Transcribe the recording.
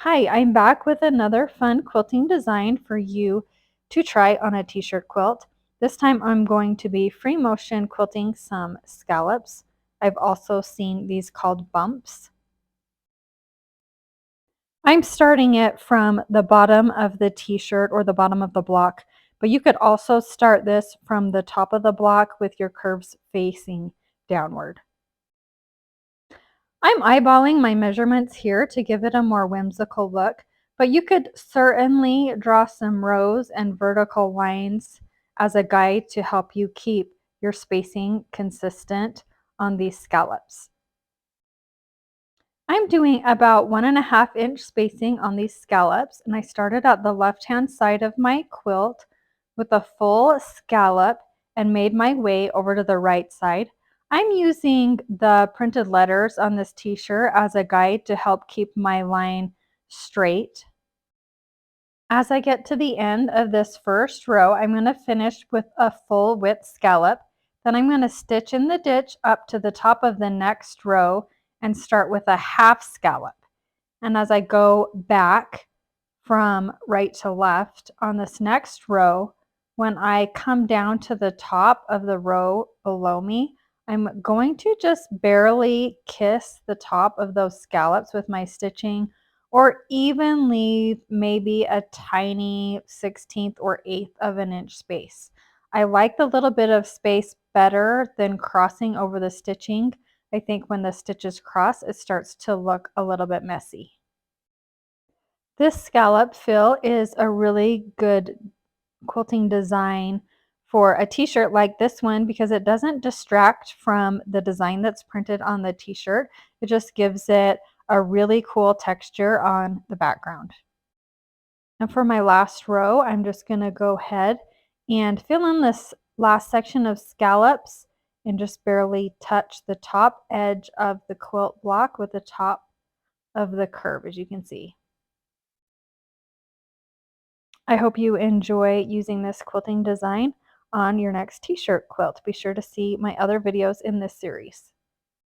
Hi, I'm back with another fun quilting design for you to try on a t-shirt quilt. This time I'm going to be free motion quilting some scallops. I've also seen these called bumps. I'm starting it from the bottom of the t-shirt or the bottom of the block, but you could also start this from the top of the block with your curves facing downward. I'm eyeballing my measurements here to give it a more whimsical look, but you could certainly draw some rows and vertical lines as a guide to help you keep your spacing consistent on these scallops. I'm doing about 1.5 inch spacing on these scallops, and I started at the left-hand side of my quilt with a full scallop and made my way over to the right side. I'm using the printed letters on this t-shirt as a guide to help keep my line straight. As I get to the end of this first row, I'm going to finish with a full width scallop. Then I'm going to stitch in the ditch up to the top of the next row and start with a half scallop. And as I go back from right to left on this next row, when I come down to the top of the row below me, I'm going to just barely kiss the top of those scallops with my stitching, or even leave maybe a tiny 1/16 or 1/8 of an inch space. I like the little bit of space better than crossing over the stitching. I think when the stitches cross, it starts to look a little bit messy. This scallop fill is a really good quilting design for a t-shirt like this one because it doesn't distract from the design that's printed on the t-shirt. It just gives it a really cool texture on the background. And for my last row, I'm just going to go ahead and fill in this last section of scallops and just barely touch the top edge of the quilt block with the top of the curve, as you can see. I hope you enjoy using this quilting design on your next t-shirt quilt. Be sure to see my other videos in this series.